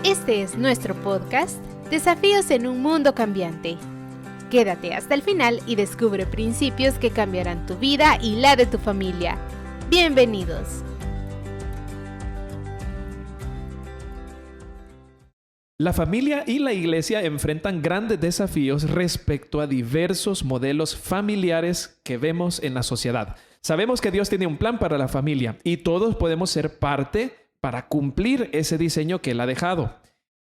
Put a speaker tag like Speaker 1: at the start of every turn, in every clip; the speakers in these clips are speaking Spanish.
Speaker 1: Este es nuestro podcast, Desafíos en un Mundo Cambiante. Quédate hasta el final y descubre principios que cambiarán tu vida y la de tu familia. Bienvenidos.
Speaker 2: La familia y la iglesia enfrentan grandes desafíos respecto a diversos modelos familiares que vemos en la sociedad. Sabemos que Dios tiene un plan para la familia y todos podemos ser parte para cumplir ese diseño que Él ha dejado.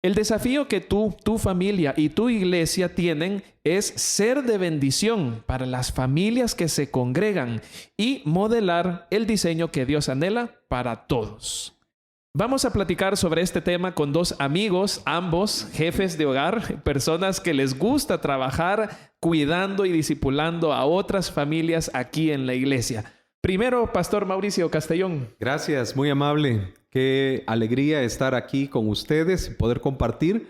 Speaker 2: El desafío que tú, tu familia y tu iglesia tienen es ser de bendición para las familias que se congregan y modelar el diseño que Dios anhela para todos. Vamos a platicar sobre este tema con dos amigos, ambos jefes de hogar, personas que les gusta trabajar cuidando y discipulando a otras familias aquí en la iglesia. Primero, Pastor Mauricio Castellón.
Speaker 3: Gracias, muy amable. Qué alegría estar aquí con ustedes y poder compartir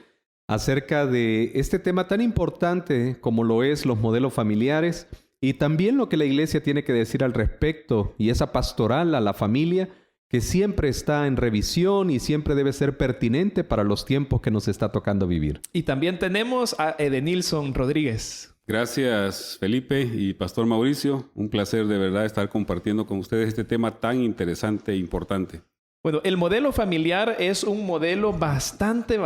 Speaker 3: acerca de este tema tan importante como lo es los modelos familiares y también lo que la iglesia tiene que decir al respecto y esa pastoral a la familia que siempre está en revisión y siempre debe ser pertinente para los tiempos que nos está tocando vivir.
Speaker 2: Y también tenemos a Edenilson Rodríguez.
Speaker 4: Gracias, Felipe y Pastor Mauricio. Un placer de verdad estar compartiendo con ustedes este tema tan interesante e importante.
Speaker 2: Bueno, el modelo familiar es un modelo bastante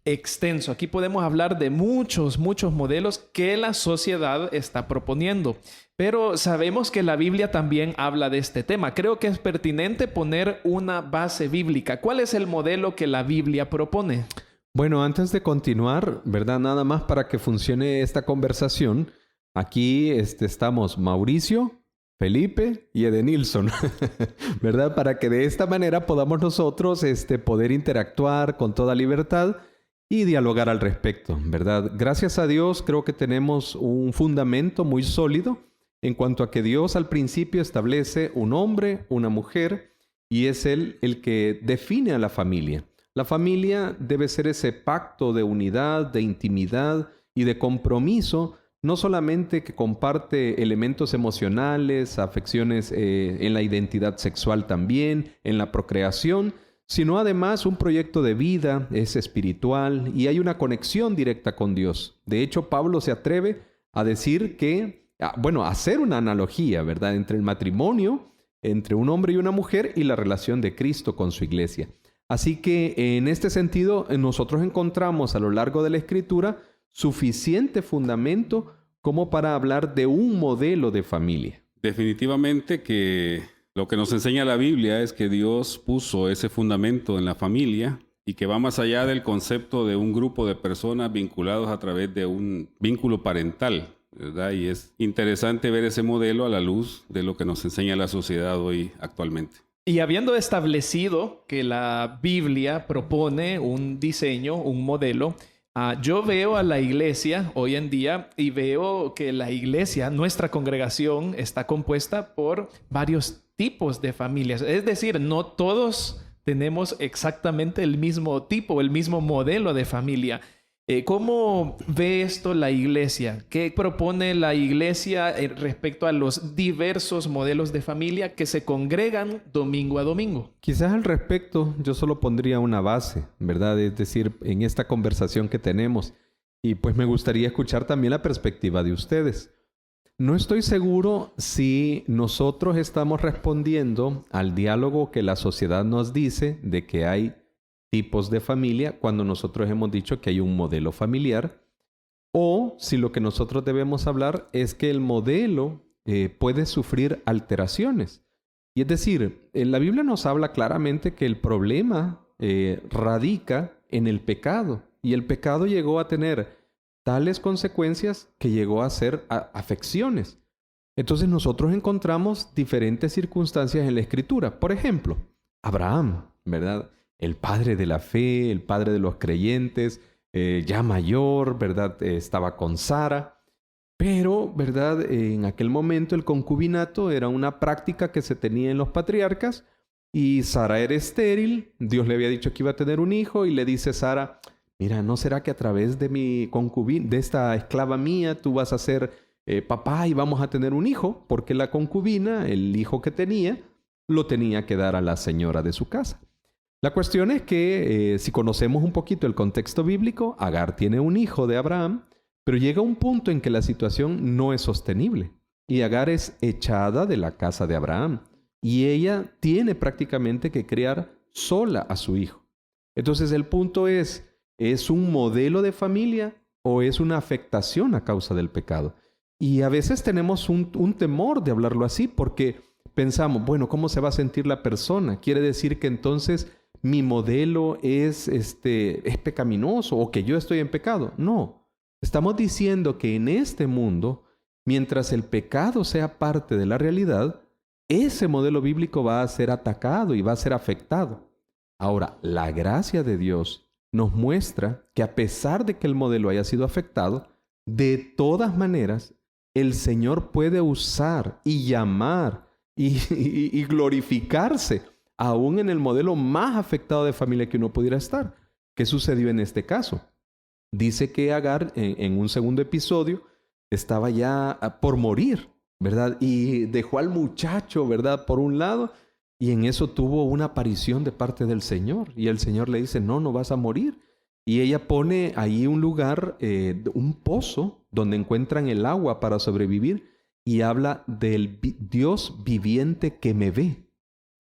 Speaker 2: extenso. Aquí podemos hablar de muchos modelos que la sociedad está proponiendo. Pero sabemos que la Biblia también habla de este tema. Creo que es pertinente poner una base bíblica. ¿Cuál es el modelo que la Biblia propone?
Speaker 3: Bueno, antes de continuar, ¿verdad? Nada más para que funcione esta conversación. Aquí estamos Mauricio, Felipe y Edenilson, ¿verdad? Para que de esta manera podamos nosotros poder interactuar con toda libertad y dialogar al respecto, ¿verdad? Gracias a Dios creo que tenemos un fundamento muy sólido en cuanto a que Dios al principio establece un hombre, una mujer, y es Él el que define a la familia. La familia debe ser ese pacto de unidad, de intimidad y de compromiso, no solamente que comparte elementos emocionales, afecciones en la identidad sexual también, en la procreación, sino además un proyecto de vida, es espiritual y hay una conexión directa con Dios. De hecho, Pablo se atreve a decir que, a hacer una analogía, ¿verdad?, entre el matrimonio, entre un hombre y una mujer y la relación de Cristo con su iglesia. Así que en este sentido, nosotros encontramos a lo largo de la Escritura suficiente fundamento como para hablar de un modelo de familia.
Speaker 4: Definitivamente que lo que nos enseña la Biblia es que Dios puso ese fundamento en la familia y que va más allá del concepto de un grupo de personas vinculados a través de un vínculo parental, ¿verdad? Y es interesante ver ese modelo a la luz de lo que nos enseña la sociedad hoy actualmente.
Speaker 2: Y habiendo establecido que la Biblia propone un diseño, un modelo, yo veo a la iglesia hoy en día y veo que la iglesia, nuestra congregación, está compuesta por varios tipos de familias. Es decir, no todos tenemos exactamente el mismo tipo, el mismo modelo de familia. ¿Cómo ve esto la iglesia? ¿Qué propone la iglesia respecto a los diversos modelos de familia que se congregan domingo a domingo?
Speaker 3: Quizás al respecto yo solo pondría una base, ¿verdad? Es decir, en esta conversación que tenemos. Y pues me gustaría escuchar también la perspectiva de ustedes. No estoy seguro si nosotros estamos respondiendo al diálogo que la sociedad nos dice de que hay tipos de familia cuando nosotros hemos dicho que hay un modelo familiar, o si lo que nosotros debemos hablar es que el modelo puede sufrir alteraciones. Y es decir, la Biblia nos habla claramente que el problema radica en el pecado, y el pecado llegó a tener tales consecuencias que llegó a ser afecciones. Entonces nosotros encontramos diferentes circunstancias en la Escritura. Por ejemplo, Abraham, ¿verdad?, el padre de la fe, el padre de los creyentes, ya mayor, ¿verdad? Estaba con Sara. Pero, ¿verdad? En aquel momento el concubinato era una práctica que se tenía en los patriarcas y Sara era estéril. Dios le había dicho que iba a tener un hijo y le dice Sara, mira, ¿no será que a través de mi concubina, de esta esclava mía, tú vas a ser papá y vamos a tener un hijo? Porque la concubina, el hijo que tenía, lo tenía que dar a la señora de su casa. La cuestión es que si conocemos un poquito el contexto bíblico, Agar tiene un hijo de Abraham, pero llega un punto en que la situación no es sostenible y Agar es echada de la casa de Abraham y ella tiene prácticamente que criar sola a su hijo. Entonces el punto ¿es un modelo de familia o es una afectación a causa del pecado? Y a veces tenemos un temor de hablarlo así porque pensamos, bueno, ¿cómo se va a sentir la persona? ¿Quiere decir que entonces mi modelo es pecaminoso o que yo estoy en pecado? No, estamos diciendo que en este mundo, mientras el pecado sea parte de la realidad, ese modelo bíblico va a ser atacado y va a ser afectado. Ahora, la gracia de Dios nos muestra que a pesar de que el modelo haya sido afectado, de todas maneras, el Señor puede usar y llamar y glorificarse aún en el modelo más afectado de familia que uno pudiera estar. ¿Qué sucedió en este caso? Dice que Agar, en un segundo episodio, estaba ya por morir, ¿verdad? Y dejó al muchacho, ¿verdad? Por un lado, y en eso tuvo una aparición de parte del Señor. Y el Señor le dice, no vas a morir. Y ella pone ahí un lugar, un pozo, donde encuentran el agua para sobrevivir, y habla del Dios viviente que me ve.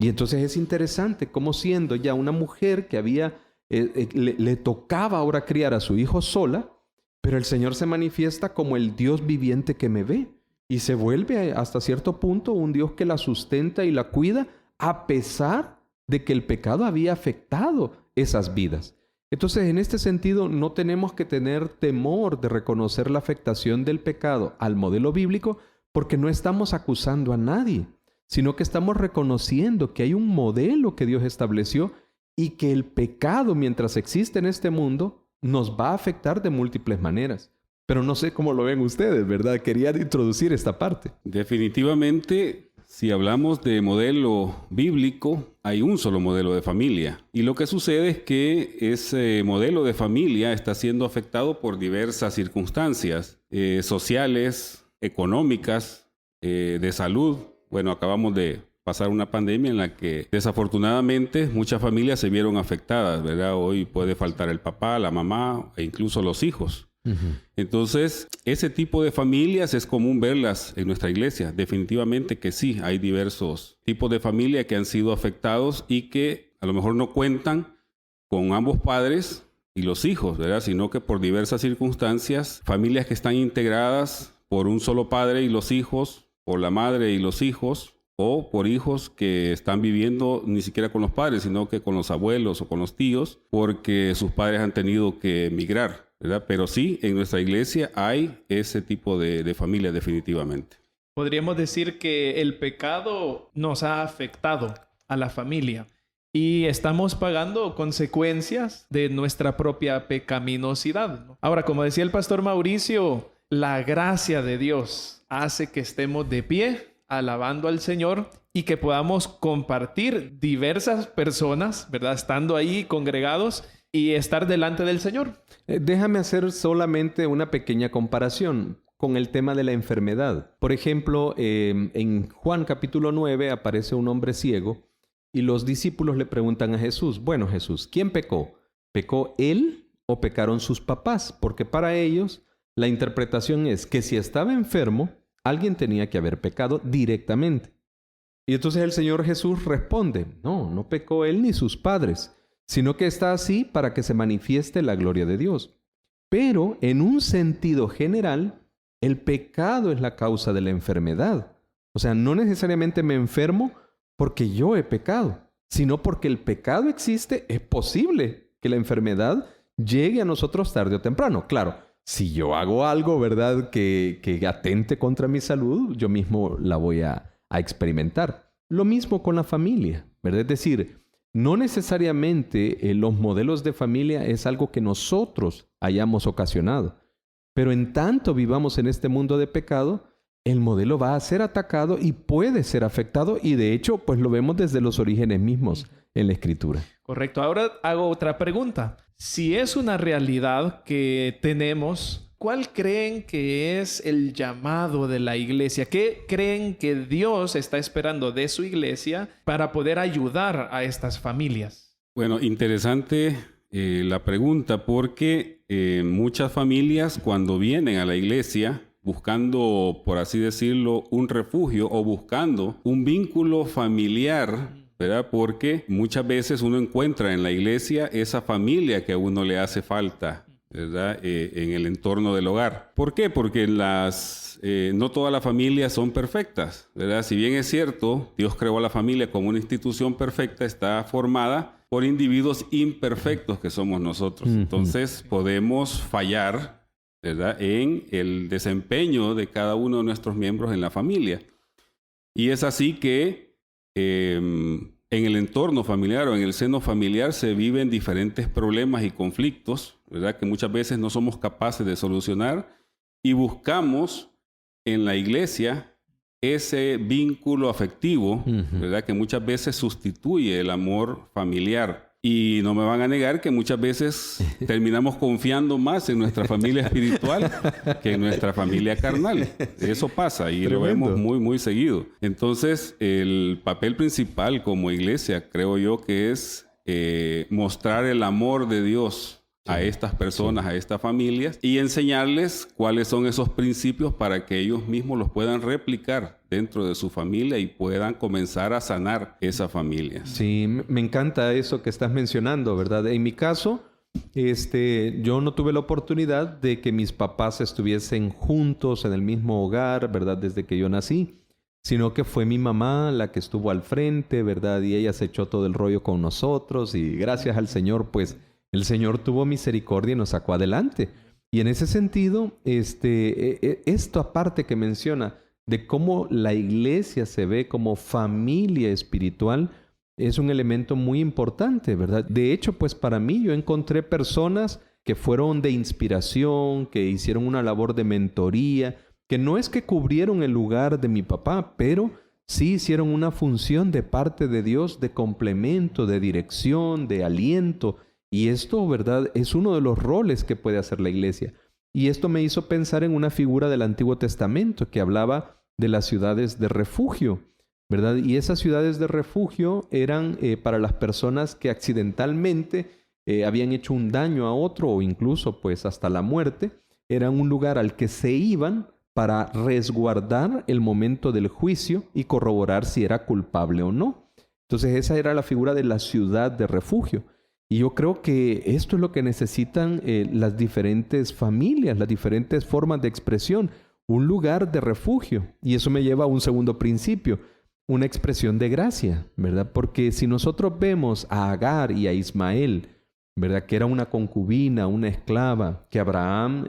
Speaker 3: Y entonces es interesante cómo siendo ya una mujer que había, le tocaba ahora criar a su hijo sola, pero el Señor se manifiesta como el Dios viviente que me ve. Y se vuelve hasta cierto punto un Dios que la sustenta y la cuida, a pesar de que el pecado había afectado esas vidas. Entonces, en este sentido, no tenemos que tener temor de reconocer la afectación del pecado al modelo bíblico, porque no estamos acusando a nadie, sino que estamos reconociendo que hay un modelo que Dios estableció y que el pecado, mientras existe en este mundo, nos va a afectar de múltiples maneras. Pero no sé cómo lo ven ustedes, ¿verdad? Quería introducir esta parte.
Speaker 4: Definitivamente, si hablamos de modelo bíblico, hay un solo modelo de familia. Y lo que sucede es que ese modelo de familia está siendo afectado por diversas circunstancias sociales, económicas, de salud. Bueno, acabamos de pasar una pandemia en la que desafortunadamente muchas familias se vieron afectadas, ¿verdad? Hoy puede faltar el papá, la mamá e incluso los hijos. Entonces, ese tipo de familias es común verlas en nuestra iglesia. Definitivamente que sí, hay diversos tipos de familia que han sido afectados y que a lo mejor no cuentan con ambos padres y los hijos, ¿verdad? Sino que por diversas circunstancias, familias que están integradas por un solo padre y los hijos, por la madre y los hijos, o por hijos que están viviendo ni siquiera con los padres, sino que con los abuelos o con los tíos, porque sus padres han tenido que emigrar, ¿verdad? Pero sí, en nuestra iglesia hay ese tipo de familia definitivamente.
Speaker 2: Podríamos decir que el pecado nos ha afectado a la familia y estamos pagando consecuencias de nuestra propia pecaminosidad, ¿no? Ahora, como decía el pastor Mauricio, la gracia de Dios hace que estemos de pie alabando al Señor y que podamos compartir diversas personas, ¿verdad? Estando ahí congregados y estar delante del Señor.
Speaker 3: Déjame hacer solamente una pequeña comparación con el tema de la enfermedad. Por ejemplo, en Juan capítulo 9 aparece un hombre ciego y los discípulos le preguntan a Jesús, bueno Jesús, ¿quién pecó? ¿Pecó él o pecaron sus papás? Porque para ellos la interpretación es que si estaba enfermo, alguien tenía que haber pecado directamente. Y entonces el Señor Jesús responde, no pecó él ni sus padres, sino que está así para que se manifieste la gloria de Dios. Pero en un sentido general, el pecado es la causa de la enfermedad. O sea, no necesariamente me enfermo porque yo he pecado, sino porque el pecado existe, es posible que la enfermedad llegue a nosotros tarde o temprano. Claro, si yo hago algo, ¿verdad?, que atente contra mi salud, yo mismo la voy a experimentar. Lo mismo con la familia, ¿verdad? Es decir, no necesariamente los modelos de familia es algo que nosotros hayamos ocasionado, pero en tanto vivamos en este mundo de pecado, el modelo va a ser atacado y puede ser afectado y de hecho, pues lo vemos desde los orígenes mismos en la Escritura.
Speaker 2: Correcto. Ahora hago otra pregunta. Si es una realidad que tenemos, ¿cuál creen que es el llamado de la iglesia? ¿Qué creen que Dios está esperando de su iglesia para poder ayudar a estas familias?
Speaker 4: Bueno, interesante la pregunta porque muchas familias cuando vienen a la iglesia buscando, por así decirlo, un refugio o buscando un vínculo familiar, ¿verdad? Porque muchas veces uno encuentra en la iglesia esa familia que a uno le hace falta, ¿verdad? En el entorno del hogar. ¿Por qué? Porque no todas las familias son perfectas, ¿verdad? Si bien es cierto, Dios creó a la familia como una institución perfecta, está formada por individuos imperfectos que somos nosotros. Entonces podemos fallar, ¿verdad?, en el desempeño de cada uno de nuestros miembros en la familia. Y es así que en el entorno familiar o en el seno familiar se viven diferentes problemas y conflictos, ¿verdad?, que muchas veces no somos capaces de solucionar y buscamos en la iglesia ese vínculo afectivo, ¿verdad?, que muchas veces sustituye el amor familiar. Y no me van a negar que muchas veces terminamos confiando más en nuestra familia espiritual que en nuestra familia carnal. Eso pasa y
Speaker 3: Tremendo.
Speaker 4: lo vemos muy, muy seguido. Entonces, el papel principal como iglesia, creo yo, que es mostrar el amor de Dios a estas personas, a estas familias, y enseñarles cuáles son esos principios para que ellos mismos los puedan replicar dentro de su familia y puedan comenzar a sanar esa familia.
Speaker 3: Sí, me encanta eso que estás mencionando, ¿verdad? En mi caso, yo no tuve la oportunidad de que mis papás estuviesen juntos en el mismo hogar, ¿verdad? Desde que yo nací, sino que fue mi mamá la que estuvo al frente, ¿verdad? Y ella se echó todo el rollo con nosotros y gracias al Señor, pues, el Señor tuvo misericordia y nos sacó adelante. Y en ese sentido, esto aparte que menciona de cómo la iglesia se ve como familia espiritual, es un elemento muy importante, ¿verdad? De hecho, pues para mí yo encontré personas que fueron de inspiración, que hicieron una labor de mentoría, que no es que cubrieron el lugar de mi papá, pero sí hicieron una función de parte de Dios de complemento, de dirección, de aliento. Y esto, ¿verdad?, es uno de los roles que puede hacer la iglesia. Y esto me hizo pensar en una figura del Antiguo Testamento que hablaba de las ciudades de refugio, ¿verdad? Y esas ciudades de refugio eran para las personas que accidentalmente habían hecho un daño a otro o incluso pues hasta la muerte. Eran un lugar al que se iban para resguardar el momento del juicio y corroborar si era culpable o no. Entonces esa era la figura de la ciudad de refugio. Y yo creo que esto es lo que necesitan las diferentes familias, las diferentes formas de expresión, un lugar de refugio. Y eso me lleva a un segundo principio, una expresión de gracia, ¿verdad? Porque si nosotros vemos a Agar y a Ismael, ¿verdad?, que era una concubina, una esclava, que Abraham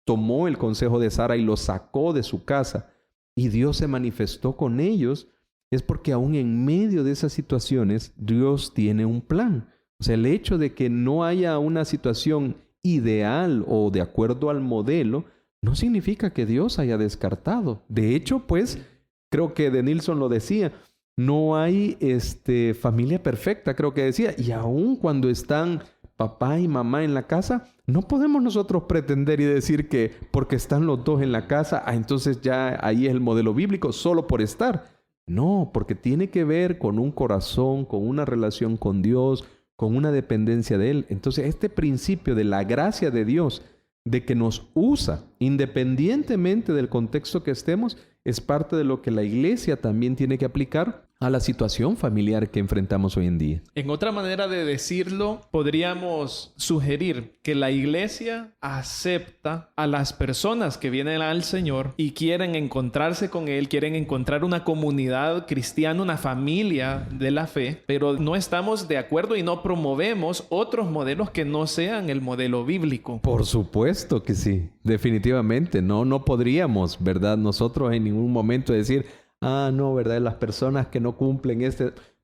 Speaker 3: tomó el consejo de Sara y los sacó de su casa, y Dios se manifestó con ellos, es porque aún en medio de esas situaciones, Dios tiene un plan. O sea, el hecho de que no haya una situación ideal o de acuerdo al modelo, no significa que Dios haya descartado. De hecho, pues, creo que Denilson lo decía, no hay familia perfecta, creo que decía. Y aún cuando están papá y mamá en la casa, no podemos nosotros pretender y decir que porque están los dos en la casa, entonces ya ahí es el modelo bíblico solo por estar. No, porque tiene que ver con un corazón, con una relación con Dios, con una dependencia de Él. Entonces, este principio de la gracia de Dios, de que nos usa independientemente del contexto que estemos, es parte de lo que la iglesia también tiene que aplicar a la situación familiar que enfrentamos hoy en día.
Speaker 2: En otra manera de decirlo, podríamos sugerir que la iglesia acepta a las personas que vienen al Señor y quieren encontrarse con Él, quieren encontrar una comunidad cristiana, una familia de la fe, pero no estamos de acuerdo y no promovemos otros modelos que no sean el modelo bíblico.
Speaker 3: Por supuesto que sí, definitivamente. No podríamos, ¿verdad? Nosotros en ningún momento decir, no, ¿verdad? Las personas que no cumplen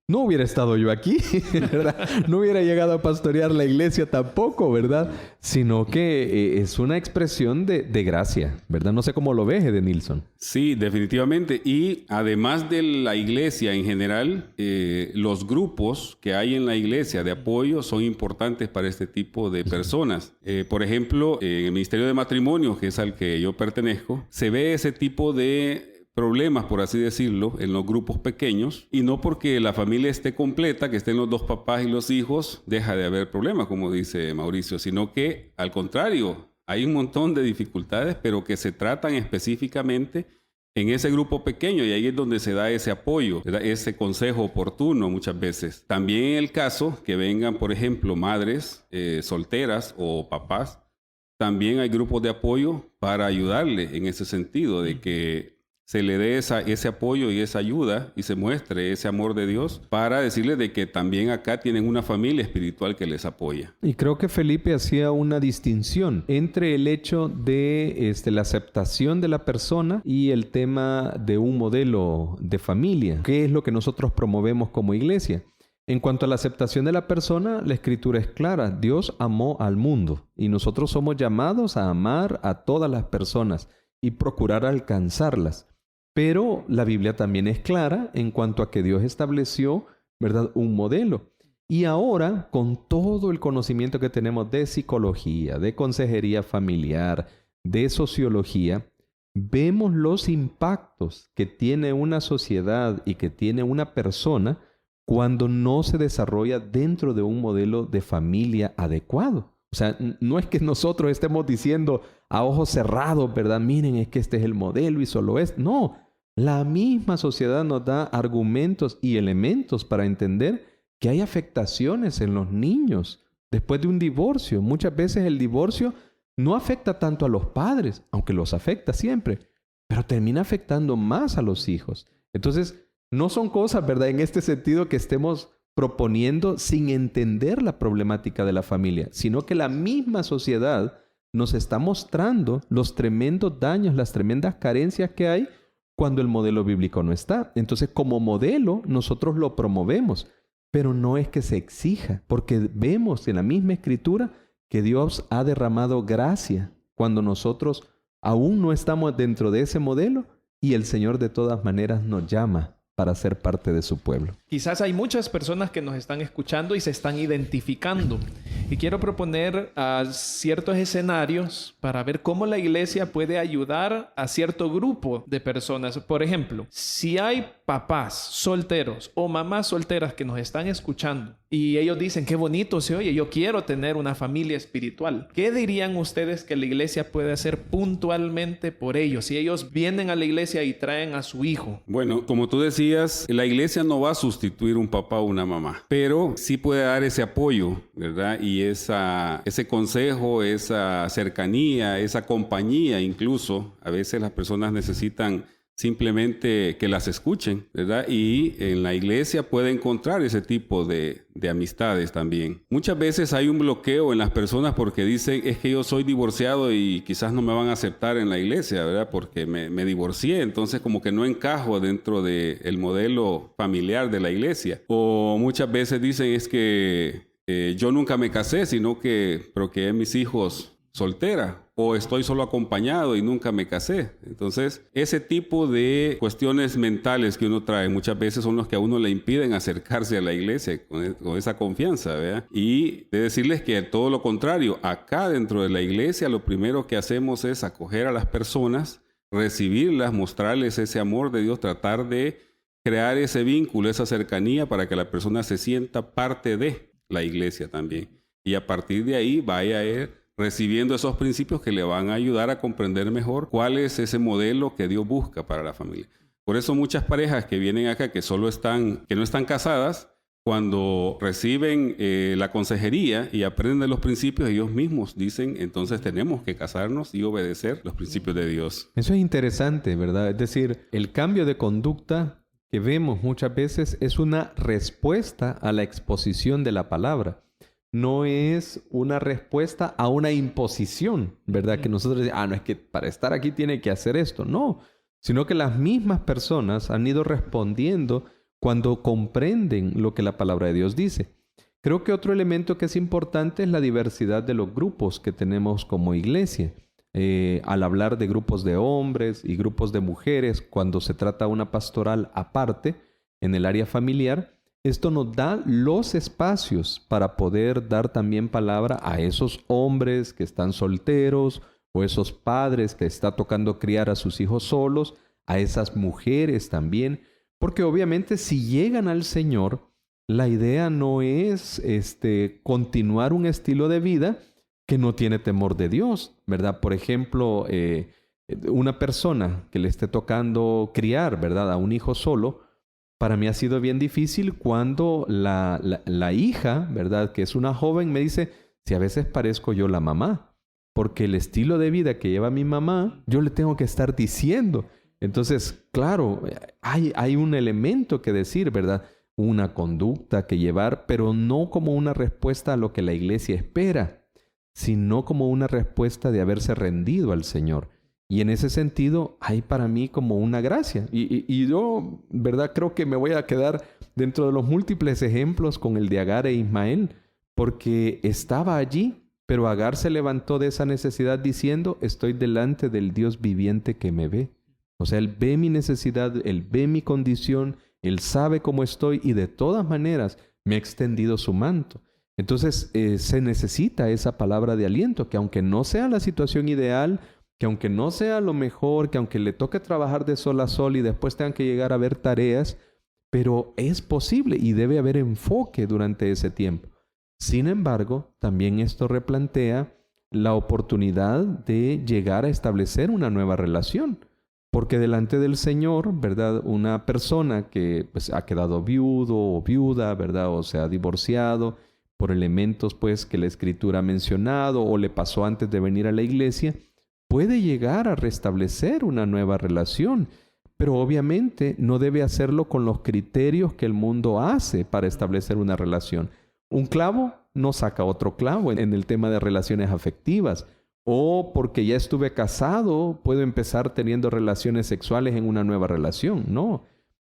Speaker 3: no hubiera estado yo aquí, ¿verdad? No hubiera llegado a pastorear la iglesia tampoco, ¿verdad? Sino que es una expresión de gracia, ¿verdad? No sé cómo lo ves, Denilson.
Speaker 4: Sí, definitivamente. Y además de la iglesia en general, los grupos que hay en la iglesia de apoyo son importantes para este tipo de personas. Por ejemplo, en el Ministerio de Matrimonio, que es al que yo pertenezco, se ve ese tipo de problemas, por así decirlo, en los grupos pequeños, y no porque la familia esté completa, que estén los dos papás y los hijos, deja de haber problemas, como dice Mauricio, sino que al contrario, hay un montón de dificultades, pero que se tratan específicamente en ese grupo pequeño, y ahí es donde se da ese apoyo, ¿verdad? Ese consejo oportuno muchas veces. También en el caso que vengan, por ejemplo, madres solteras o papás, también hay grupos de apoyo para ayudarle en ese sentido, de que se le dé ese apoyo y esa ayuda y se muestre ese amor de Dios para decirle de que también acá tienen una familia espiritual que les apoya.
Speaker 3: Y creo que Felipe hacía una distinción entre el hecho de la aceptación de la persona y el tema de un modelo de familia, que es lo que nosotros promovemos como iglesia. En cuanto a la aceptación de la persona, la Escritura es clara. Dios amó al mundo y nosotros somos llamados a amar a todas las personas y procurar alcanzarlas. Pero la Biblia también es clara en cuanto a que Dios estableció, ¿verdad?, un modelo. Y ahora, con todo el conocimiento que tenemos de psicología, de consejería familiar, de sociología, vemos los impactos que tiene una sociedad y que tiene una persona cuando no se desarrolla dentro de un modelo de familia adecuado. O sea, no es que nosotros estemos diciendo a ojos cerrados, ¿verdad? Miren, es que este es el modelo y solo es. No, la misma sociedad nos da argumentos y elementos para entender que hay afectaciones en los niños después de un divorcio. Muchas veces el divorcio no afecta tanto a los padres, aunque los afecta siempre, pero termina afectando más a los hijos. Entonces, no son cosas, ¿verdad?, en este sentido que estemos proponiendo sin entender la problemática de la familia, sino que la misma sociedad nos está mostrando los tremendos daños, las tremendas carencias que hay cuando el modelo bíblico no está. Entonces, como modelo, nosotros lo promovemos, pero no es que se exija, porque vemos en la misma Escritura que Dios ha derramado gracia cuando nosotros aún no estamos dentro de ese modelo y el Señor de todas maneras nos llama para ser parte de su pueblo.
Speaker 2: Quizás hay muchas personas que nos están escuchando y se están identificando. Y quiero proponer ciertos escenarios para ver cómo la iglesia puede ayudar a cierto grupo de personas. Por ejemplo, si hay papás solteros o mamás solteras que nos están escuchando y ellos dicen, qué bonito se oye, yo quiero tener una familia espiritual. ¿Qué dirían ustedes que la iglesia puede hacer puntualmente por ellos? Si ellos vienen a la iglesia y traen a su hijo.
Speaker 4: Bueno, como tú decías, la iglesia no va a sustituir un papá o una mamá, pero sí puede dar ese apoyo, ¿verdad? Y ese consejo, esa cercanía, esa compañía incluso. A veces las personas necesitan simplemente que las escuchen, ¿verdad? Y en la iglesia puede encontrar ese tipo de amistades también. Muchas veces hay un bloqueo en las personas porque dicen, es que yo soy divorciado y quizás no me van a aceptar en la iglesia, ¿verdad? Porque me divorcié, entonces como que no encajo dentro del modelo familiar de la iglesia. O muchas veces dicen, es que yo nunca me casé, sino que procreé mis hijos soltera, o estoy solo acompañado y nunca me casé. Entonces, ese tipo de cuestiones mentales que uno trae muchas veces son los que a uno le impiden acercarse a la iglesia con esa confianza, ¿verdad? Y de decirles que todo lo contrario, acá dentro de la iglesia lo primero que hacemos es acoger a las personas, recibirlas, mostrarles ese amor de Dios, tratar de crear ese vínculo, esa cercanía para que la persona se sienta parte de la iglesia también. Y a partir de ahí vaya a ir recibiendo esos principios que le van a ayudar a comprender mejor cuál es ese modelo que Dios busca para la familia. Por eso muchas parejas que vienen acá que no están casadas, cuando reciben la consejería y aprenden de los principios, ellos mismos dicen, entonces tenemos que casarnos y obedecer los principios de Dios.
Speaker 3: Eso es interesante, ¿verdad? Es decir, el cambio de conducta que vemos muchas veces es una respuesta a la exposición de la palabra. No es una respuesta a una imposición, ¿verdad? Que nosotros decimos, no, es que para estar aquí tiene que hacer esto. No, sino que las mismas personas han ido respondiendo cuando comprenden lo que la palabra de Dios dice. Creo que otro elemento que es importante es la diversidad de los grupos que tenemos como iglesia. Al hablar de grupos de hombres y grupos de mujeres, cuando se trata de una pastoral aparte en el área familiar, esto nos da los espacios para poder dar también palabra a esos hombres que están solteros o esos padres que está tocando criar a sus hijos solos, a esas mujeres también, porque obviamente si llegan al Señor, la idea no es continuar un estilo de vida que no tiene temor de Dios, ¿verdad? Por ejemplo, una persona que le esté tocando criar, ¿verdad?, a un hijo solo, para mí ha sido bien difícil cuando la hija, ¿verdad?, que es una joven, me dice, si a veces parezco yo la mamá, porque el estilo de vida que lleva mi mamá, yo le tengo que estar diciendo. Entonces, claro, hay un elemento que decir, ¿verdad?, una conducta que llevar, pero no como una respuesta a lo que la iglesia espera, sino como una respuesta de haberse rendido al Señor. Y en ese sentido, hay para mí como una gracia. Y yo, ¿verdad?, creo que me voy a quedar dentro de los múltiples ejemplos con el de Agar e Ismael, porque estaba allí, pero Agar se levantó de esa necesidad diciendo, estoy delante del Dios viviente que me ve. O sea, Él ve mi necesidad, Él ve mi condición, Él sabe cómo estoy y de todas maneras me ha extendido su manto. Entonces, se necesita esa palabra de aliento, que aunque no sea la situación ideal, que aunque no sea lo mejor, que aunque le toque trabajar de sol a sol y después tengan que llegar a ver tareas, pero es posible y debe haber enfoque durante ese tiempo. Sin embargo, también esto replantea la oportunidad de llegar a establecer una nueva relación. Porque delante del Señor, ¿verdad?, una persona que pues, ha quedado viudo o viuda, ¿verdad?, o se ha divorciado por elementos pues, que la Escritura ha mencionado o le pasó antes de venir a la iglesia, puede llegar a restablecer una nueva relación. Pero obviamente no debe hacerlo con los criterios que el mundo hace para establecer una relación. Un clavo no saca otro clavo en el tema de relaciones afectivas. O porque ya estuve casado, puedo empezar teniendo relaciones sexuales en una nueva relación. No.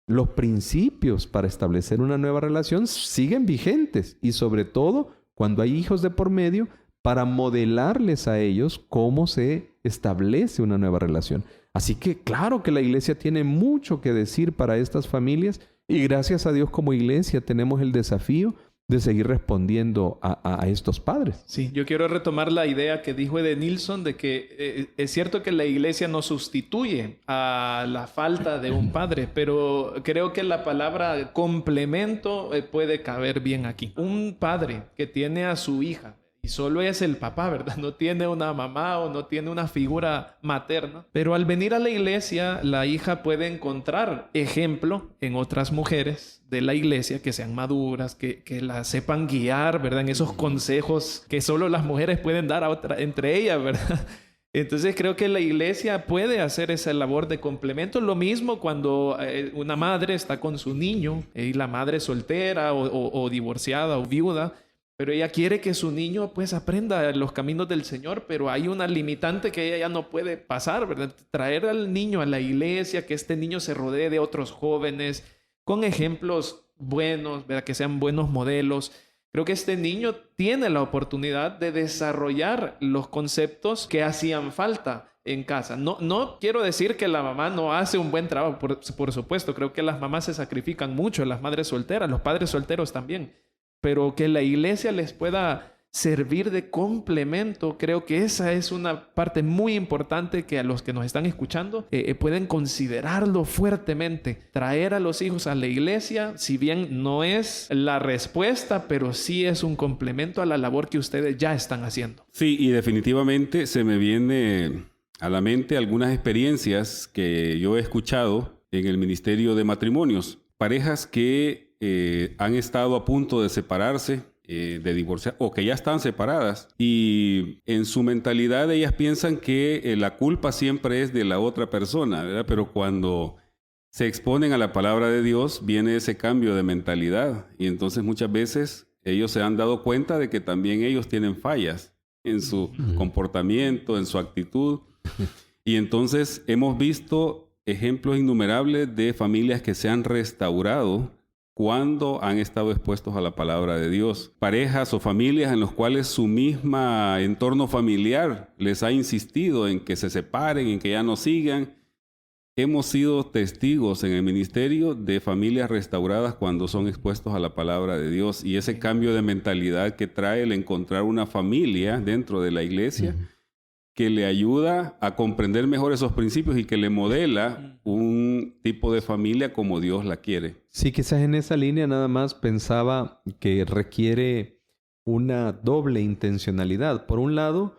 Speaker 3: Los principios para establecer una nueva relación siguen vigentes. Y sobre todo, cuando hay hijos de por medio, para modelarles a ellos cómo se establece una nueva relación. Así que claro que la iglesia tiene mucho que decir para estas familias. Y gracias a Dios como iglesia tenemos el desafío de seguir respondiendo a estos padres.
Speaker 2: Sí, yo quiero retomar la idea que dijo Edenilson de que es cierto que la iglesia no sustituye a la falta de un padre, pero creo que la palabra complemento puede caber bien aquí. Un padre que tiene a su hija y solo es el papá, ¿verdad? No tiene una mamá o no tiene una figura materna. Pero al venir a la iglesia, la hija puede encontrar ejemplo en otras mujeres de la iglesia que sean maduras, que la sepan guiar, ¿verdad? En esos consejos que solo las mujeres pueden dar entre ellas, ¿verdad? Entonces creo que la iglesia puede hacer esa labor de complemento. Lo mismo cuando una madre está con su niño y la madre soltera o divorciada o viuda, pero ella quiere que su niño pues aprenda los caminos del Señor, pero hay una limitante que ella ya no puede pasar, ¿verdad? Traer al niño a la iglesia, que este niño se rodee de otros jóvenes con ejemplos buenos, ¿verdad?, que sean buenos modelos. Creo que este niño tiene la oportunidad de desarrollar los conceptos que hacían falta en casa. No quiero decir que la mamá no hace un buen trabajo, por supuesto. Creo que las mamás se sacrifican mucho, las madres solteras, los padres solteros también. Pero que la iglesia les pueda servir de complemento, creo que esa es una parte muy importante que a los que nos están escuchando pueden considerarlo fuertemente. Traer a los hijos a la iglesia, si bien no es la respuesta, pero sí es un complemento a la labor que ustedes ya están haciendo.
Speaker 4: Sí, y definitivamente se me viene a la mente algunas experiencias que yo he escuchado en el Ministerio de Matrimonios. Parejas que han estado a punto de separarse, de divorciar, o que ya están separadas, y en su mentalidad ellas piensan que la culpa siempre es de la otra persona, ¿verdad? Pero cuando se exponen a la palabra de Dios, viene ese cambio de mentalidad, y entonces muchas veces ellos se han dado cuenta de que también ellos tienen fallas en su comportamiento, en su actitud, y entonces hemos visto ejemplos innumerables de familias que se han restaurado cuando han estado expuestos a la palabra de Dios. Parejas o familias en las cuales su misma entorno familiar les ha insistido en que se separen, en que ya no sigan. Hemos sido testigos en el ministerio de familias restauradas cuando son expuestos a la palabra de Dios, y ese cambio de mentalidad que trae el encontrar una familia dentro de la iglesia que le ayuda a comprender mejor esos principios y que le modela un tipo de familia como Dios la quiere.
Speaker 3: Sí, quizás en esa línea nada más pensaba que requiere una doble intencionalidad. Por un lado,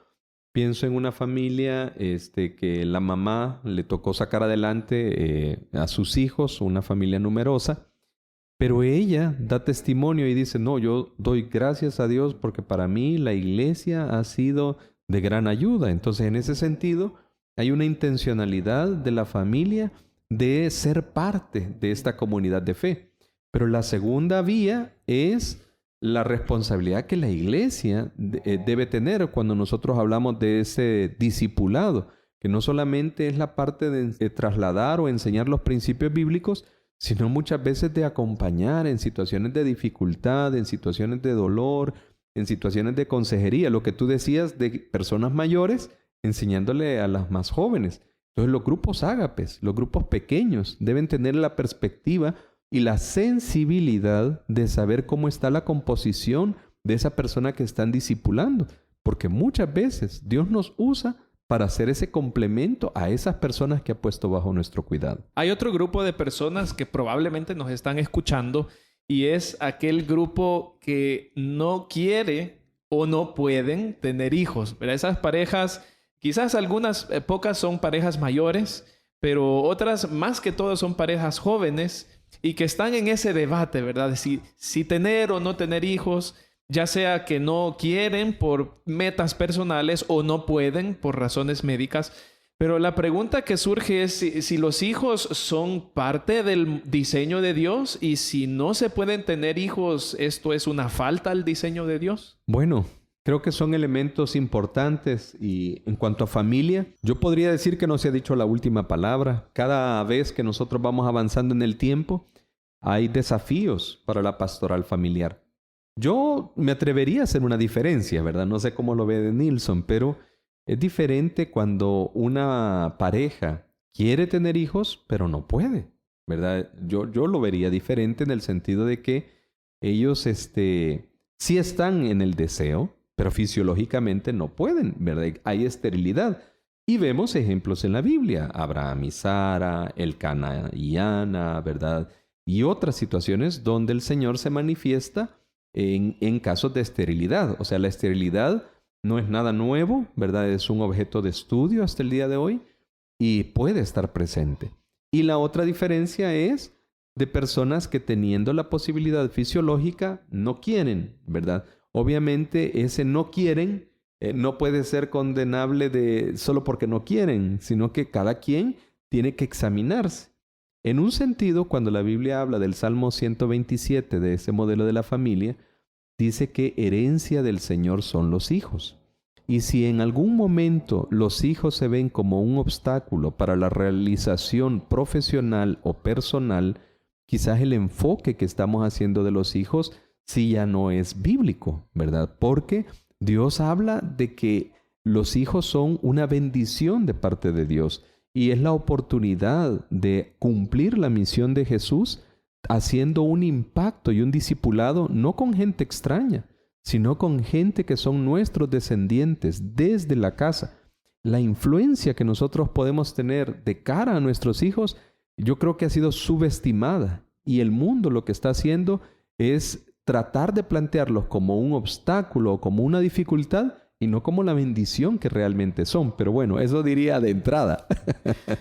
Speaker 3: pienso en una familia que la mamá le tocó sacar adelante a sus hijos, una familia numerosa, pero ella da testimonio y dice, no, yo doy gracias a Dios porque para mí la iglesia ha sido de gran ayuda. Entonces, en ese sentido, hay una intencionalidad de la familia de ser parte de esta comunidad de fe. Pero la segunda vía es la responsabilidad que la iglesia debe tener cuando nosotros hablamos de ese discipulado, que no solamente es la parte de trasladar o enseñar los principios bíblicos, sino muchas veces de acompañar en situaciones de dificultad, en situaciones de dolor, en situaciones de consejería, lo que tú decías de personas mayores enseñándole a las más jóvenes. Entonces los grupos ágapes, los grupos pequeños deben tener la perspectiva y la sensibilidad de saber cómo está la composición de esa persona que están discipulando, porque muchas veces Dios nos usa para hacer ese complemento a esas personas que ha puesto bajo nuestro cuidado.
Speaker 2: Hay otro grupo de personas que probablemente nos están escuchando y es aquel grupo que no quiere o no pueden tener hijos. ¿Verdad? Esas parejas, quizás algunas pocas son parejas mayores, pero otras más que todo son parejas jóvenes y que están en ese debate, ¿verdad? De si tener o no tener hijos, ya sea que no quieren por metas personales o no pueden por razones médicas. Pero la pregunta que surge es si los hijos son parte del diseño de Dios y si no se pueden tener hijos, ¿esto es una falta al diseño de Dios?
Speaker 3: Bueno, creo que son elementos importantes y en cuanto a familia, yo podría decir que no se ha dicho la última palabra. Cada vez que nosotros vamos avanzando en el tiempo, hay desafíos para la pastoral familiar. Yo me atrevería a hacer una diferencia, ¿verdad? No sé cómo lo ve Nilsson, pero es diferente cuando una pareja quiere tener hijos, pero no puede, ¿verdad? Yo lo vería diferente en el sentido de que ellos sí están en el deseo, pero fisiológicamente no pueden, ¿verdad? Hay esterilidad. Y vemos ejemplos en la Biblia, Abraham y Sara, Elcana y Ana, ¿verdad? Y otras situaciones donde el Señor se manifiesta en casos de esterilidad. O sea, la esterilidad no es nada nuevo, ¿verdad? Es un objeto de estudio hasta el día de hoy y puede estar presente. Y la otra diferencia es de personas que teniendo la posibilidad fisiológica no quieren, ¿verdad? Obviamente ese no quieren no puede ser condenable solo porque no quieren, sino que cada quien tiene que examinarse. En un sentido, cuando la Biblia habla del Salmo 127, de ese modelo de la familia, dice que herencia del Señor son los hijos. Y si en algún momento los hijos se ven como un obstáculo para la realización profesional o personal, quizás el enfoque que estamos haciendo de los hijos sí ya no es bíblico, ¿verdad? Porque Dios habla de que los hijos son una bendición de parte de Dios. Y es la oportunidad de cumplir la misión de Jesús haciendo un impacto y un discipulado no con gente extraña, sino con gente que son nuestros descendientes desde la casa. La influencia que nosotros podemos tener de cara a nuestros hijos, yo creo que ha sido subestimada. Y el mundo lo que está haciendo es tratar de plantearlos como un obstáculo o como una dificultad y no como la bendición que realmente son. Pero bueno, eso diría de entrada.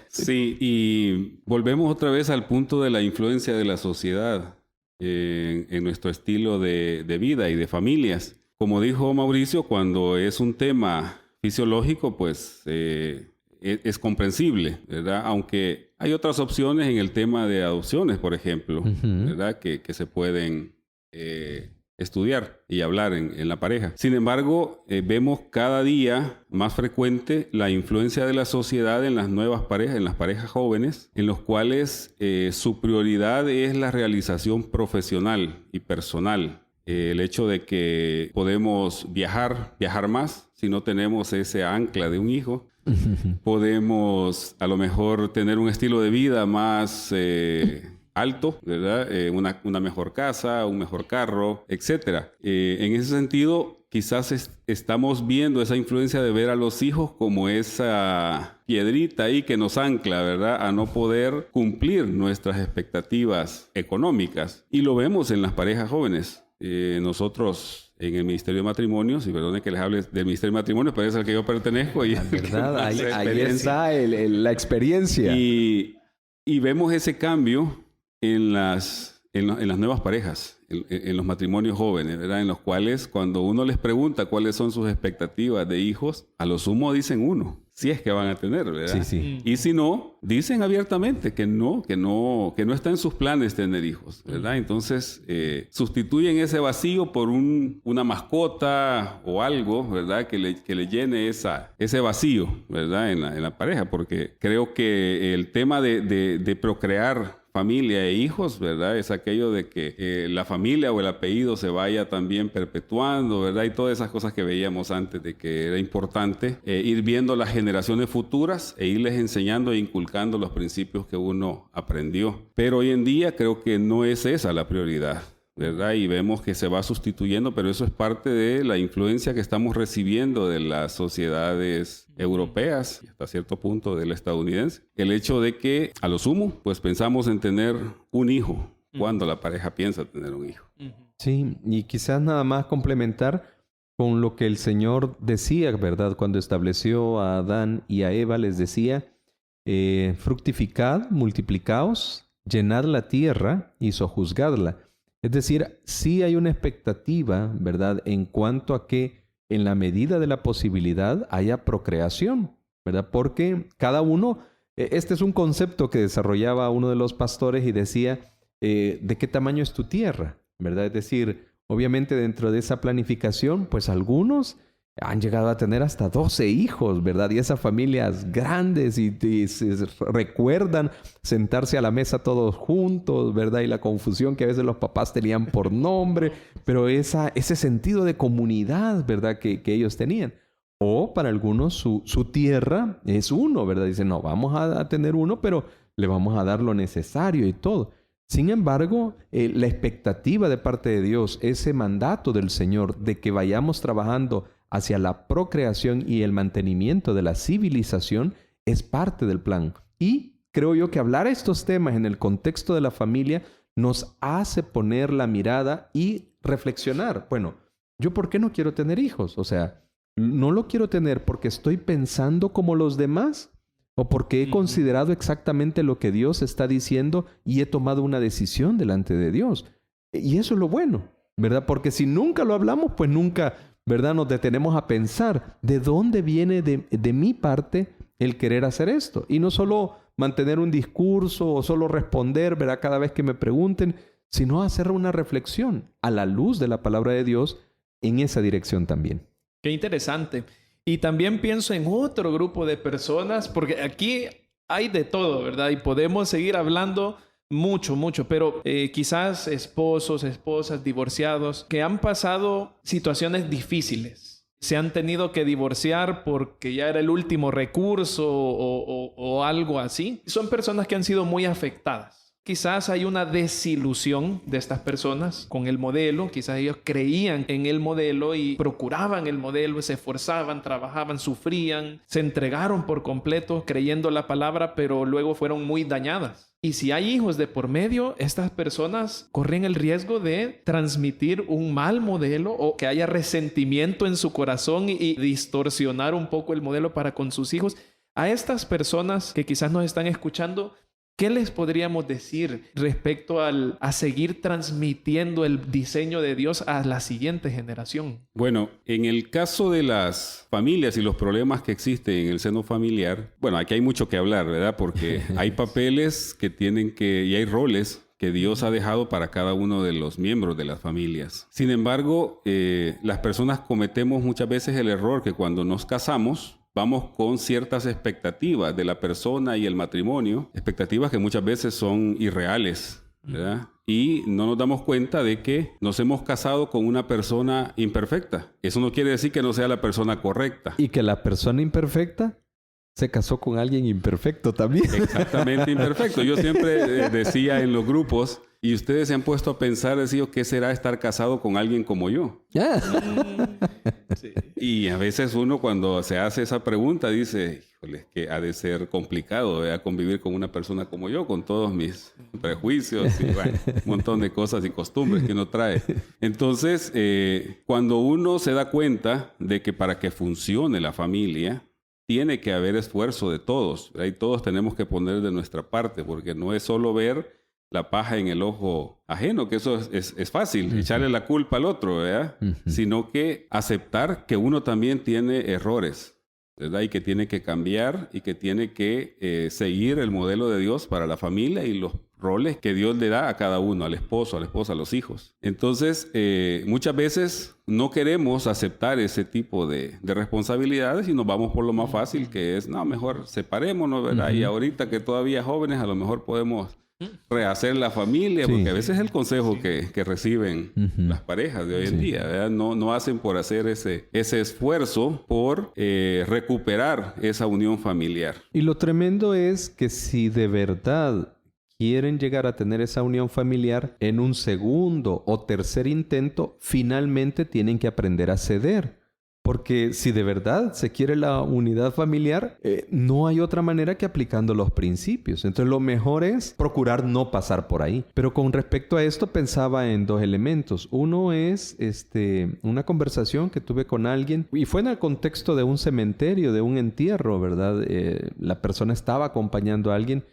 Speaker 4: Sí, y volvemos otra vez al punto de la influencia de la sociedad en nuestro estilo de vida y de familias. Como dijo Mauricio, cuando es un tema fisiológico, pues es comprensible, ¿verdad? Aunque hay otras opciones en el tema de adopciones, por ejemplo, ¿verdad? Que se pueden estudiar y hablar en la pareja. Sin embargo, vemos cada día más frecuente la influencia de la sociedad en las nuevas parejas, en las parejas jóvenes, en los cuales su prioridad es la realización profesional y personal. El hecho de que podemos viajar más si no tenemos ese ancla de un hijo. Podemos a lo mejor tener un estilo de vida más alto, ¿verdad? Una mejor casa, un mejor carro, etc. En ese sentido, quizás estamos viendo esa influencia de ver a los hijos como esa piedrita ahí que nos ancla, ¿verdad?, a no poder cumplir nuestras expectativas económicas. Y lo vemos en las parejas jóvenes. Nosotros en el Ministerio de Matrimonios, y perdone que les hable del Ministerio de Matrimonios, pero es al que yo pertenezco. Y
Speaker 3: la verdad, ahí está la experiencia.
Speaker 4: Y vemos ese cambio en las nuevas parejas, en los matrimonios jóvenes, ¿verdad? En los cuales cuando uno les pregunta cuáles son sus expectativas de hijos, a lo sumo dicen uno, si es que van a tener, ¿verdad?
Speaker 3: Sí, sí.
Speaker 4: Y si no, dicen abiertamente que no está en sus planes tener hijos, ¿verdad? Entonces, sustituyen ese vacío por una mascota o algo, ¿verdad? Que le llene ese vacío, ¿verdad? En la pareja, porque creo que el tema de procrear familia e hijos, ¿verdad? Es aquello de que la familia o el apellido se vaya también perpetuando, ¿verdad? Y todas esas cosas que veíamos antes, de que era importante ir viendo las generaciones futuras e irles enseñando e inculcando los principios que uno aprendió. Pero hoy en día creo que no es esa la prioridad, ¿verdad? Y vemos que se va sustituyendo, pero eso es parte de la influencia que estamos recibiendo de las sociedades europeas y hasta cierto punto de la estadounidense. El hecho de que, a lo sumo, pues pensamos en tener un hijo cuando la pareja piensa tener un hijo.
Speaker 3: Sí, y quizás nada más complementar con lo que el Señor decía, ¿verdad? Cuando estableció a Adán y a Eva, les decía, fructificad, multiplicaos, llenad la tierra y sojuzgadla. Es decir, sí hay una expectativa, ¿verdad?, en cuanto a que en la medida de la posibilidad haya procreación, ¿verdad? Porque cada uno, este es un concepto que desarrollaba uno de los pastores y decía, ¿de qué tamaño es tu tierra? ¿Verdad? Es decir, obviamente dentro de esa planificación, pues algunos han llegado a tener hasta 12 hijos, ¿verdad? Y esas familias grandes y se recuerdan sentarse a la mesa todos juntos, ¿verdad? Y la confusión que a veces los papás tenían por nombre, pero ese sentido de comunidad, ¿verdad? Que ellos tenían. O para algunos su tierra es uno, ¿verdad? Dicen, no, vamos a tener uno, pero le vamos a dar lo necesario y todo. Sin embargo, la expectativa de parte de Dios, ese mandato del Señor de que vayamos trabajando hacia la procreación y el mantenimiento de la civilización es parte del plan. Y creo yo que hablar estos temas en el contexto de la familia nos hace poner la mirada y reflexionar. Bueno, ¿yo por qué no quiero tener hijos? O sea, ¿no lo quiero tener porque estoy pensando como los demás? ¿O porque he considerado exactamente lo que Dios está diciendo y he tomado una decisión delante de Dios? Y eso es lo bueno, ¿verdad? Porque si nunca lo hablamos, pues nunca, ¿verdad?, nos detenemos a pensar de dónde viene de mi parte el querer hacer esto. Y no solo mantener un discurso o solo responder, ¿verdad?, cada vez que me pregunten, sino hacer una reflexión a la luz de la palabra de Dios en esa dirección también.
Speaker 2: Qué interesante. Y también pienso en otro grupo de personas, porque aquí hay de todo, ¿verdad? Y podemos seguir hablando mucho, pero quizás esposos, esposas, divorciados, que han pasado situaciones difíciles. Se han tenido que divorciar porque ya era el último recurso o algo así. Son personas que han sido muy afectadas. Quizás hay una desilusión de estas personas con el modelo. Quizás ellos creían en el modelo y procuraban el modelo, se esforzaban, trabajaban, sufrían, se entregaron por completo creyendo la palabra, pero luego fueron muy dañadas. Y si hay hijos de por medio, estas personas corren el riesgo de transmitir un mal modelo o que haya resentimiento en su corazón y distorsionar un poco el modelo para con sus hijos. A estas personas que quizás nos están escuchando, ¿qué les podríamos decir respecto a seguir transmitiendo el diseño de Dios a la siguiente generación? Bueno,
Speaker 4: en el caso de las familias y los problemas que existen en el seno familiar, bueno, aquí hay mucho que hablar, ¿verdad? Porque hay papeles que y hay roles que Dios ha dejado para cada uno de los miembros de las familias. Sin embargo, las personas cometemos muchas veces el error que cuando nos casamos, vamos con ciertas expectativas de la persona y el matrimonio, expectativas que muchas veces son irreales, ¿verdad? Y no nos damos cuenta de que nos hemos casado con una persona imperfecta. Eso no quiere decir que no sea la persona correcta.
Speaker 3: Y que la persona imperfecta se casó con alguien imperfecto también.
Speaker 4: Exactamente imperfecto. Yo siempre decía en los grupos Y ustedes se han puesto a pensar, decir, ¿qué será estar casado con alguien como yo?
Speaker 2: Sí.
Speaker 4: Y a veces uno cuando se hace esa pregunta dice, híjole, que ha de ser complicado, ¿verdad? Convivir con una persona como yo, con todos mis prejuicios y bueno, un montón de cosas y costumbres que uno trae. Entonces, cuando uno se da cuenta de que para que funcione la familia, tiene que haber esfuerzo de todos, ¿verdad? Y todos tenemos que poner de nuestra parte, porque no es solo ver la paja en el ojo ajeno, que eso es fácil, echarle la culpa al otro, ¿verdad? Sino que aceptar que uno también tiene errores, ¿verdad? Y que tiene que cambiar y que tiene que seguir el modelo de Dios para la familia y los roles que Dios le da a cada uno, al esposo, a la esposa, a los hijos. Entonces, muchas veces no queremos aceptar ese tipo de responsabilidades y nos vamos por lo más fácil, que es, no, mejor separémonos, ¿verdad? Y ahorita que todavía jóvenes, a lo mejor podemos rehacer la familia, porque a veces es el consejo que reciben las parejas de hoy en día, ¿verdad? No hacen por hacer ese esfuerzo por recuperar esa unión familiar.
Speaker 3: Y lo tremendo es que si de verdad quieren llegar a tener esa unión familiar, en un segundo o tercer intento, finalmente tienen que aprender a ceder. Porque si de verdad se quiere la unidad familiar, no hay otra manera que aplicando los principios. Entonces lo mejor es procurar no pasar por ahí. Pero con respecto a esto pensaba en dos elementos. Uno es una conversación que tuve con alguien y fue en el contexto de un cementerio, de un entierro, ¿verdad? La persona estaba acompañando a alguien,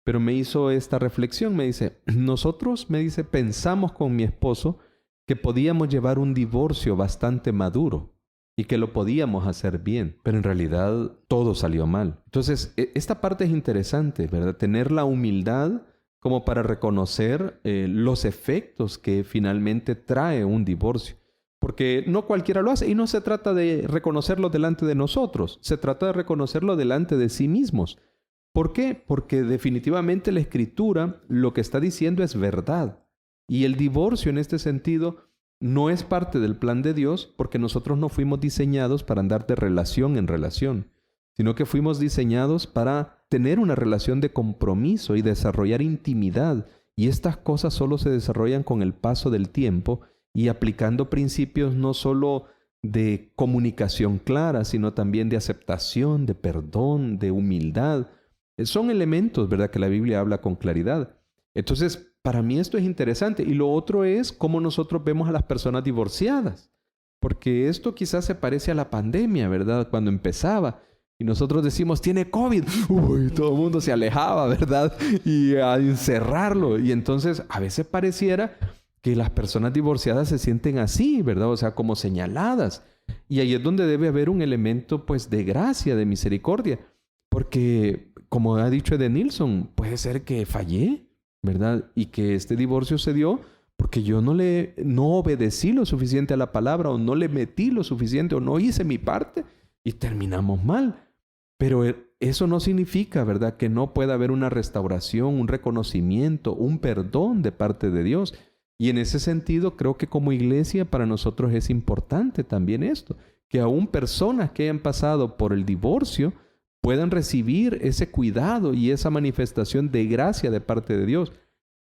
Speaker 3: pero me hizo esta reflexión. Me dice, nosotros, pensamos con mi esposo que podíamos llevar un divorcio bastante maduro y que lo podíamos hacer bien, pero en realidad todo salió mal. Entonces, esta parte es interesante, ¿verdad? Tener la humildad como para reconocer los efectos que finalmente trae un divorcio. Porque no cualquiera lo hace y no se trata de reconocerlo delante de nosotros, se trata de reconocerlo delante de sí mismos. ¿Por qué? Porque definitivamente la Escritura lo que está diciendo es verdad. Y el divorcio en este sentido no es parte del plan de Dios porque nosotros no fuimos diseñados para andar de relación en relación, sino que fuimos diseñados para tener una relación de compromiso y desarrollar intimidad. Y estas cosas solo se desarrollan con el paso del tiempo y aplicando principios no solo de comunicación clara, sino también de aceptación, de perdón, de humildad. Son elementos, ¿verdad?, que la Biblia habla con claridad. Entonces, para mí esto es interesante. Y lo otro es cómo nosotros vemos a las personas divorciadas. Porque esto quizás se parece a la pandemia, ¿verdad? Cuando empezaba. Y nosotros decimos, tiene COVID. Uy, todo el mundo se alejaba, ¿verdad? Y a encerrarlo. Y entonces, a veces pareciera que las personas divorciadas se sienten así, ¿verdad? O sea, como señaladas. Y ahí es donde debe haber un elemento, pues, de gracia, de misericordia. Porque, como ha dicho Edenilson, puede ser que fallé, ¿verdad? Y que este divorcio se dio porque yo no obedecí lo suficiente a la palabra o no le metí lo suficiente o no hice mi parte y terminamos mal. Pero eso no significa, ¿verdad?, que no pueda haber una restauración, un reconocimiento, un perdón de parte de Dios. Y en ese sentido creo que como iglesia para nosotros es importante también esto, que aún personas que hayan pasado por el divorcio puedan recibir ese cuidado y esa manifestación de gracia de parte de Dios.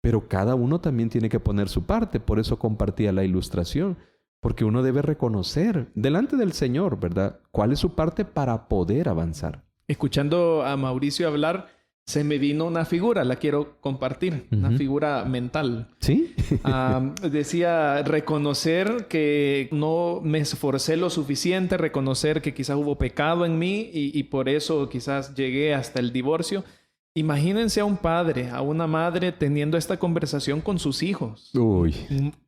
Speaker 3: Pero cada uno también tiene que poner su parte. Por eso compartía la ilustración. Porque uno debe reconocer delante del Señor, ¿verdad?, cuál es su parte para poder avanzar.
Speaker 2: Escuchando a Mauricio hablar, se me vino una figura, la quiero compartir, una figura mental.
Speaker 3: ¿Sí?
Speaker 2: Decía reconocer que no me esforcé lo suficiente, reconocer que quizás hubo pecado en mí y por eso quizás llegué hasta el divorcio. Imagínense a un padre, a una madre teniendo esta conversación con sus hijos.
Speaker 3: Uy.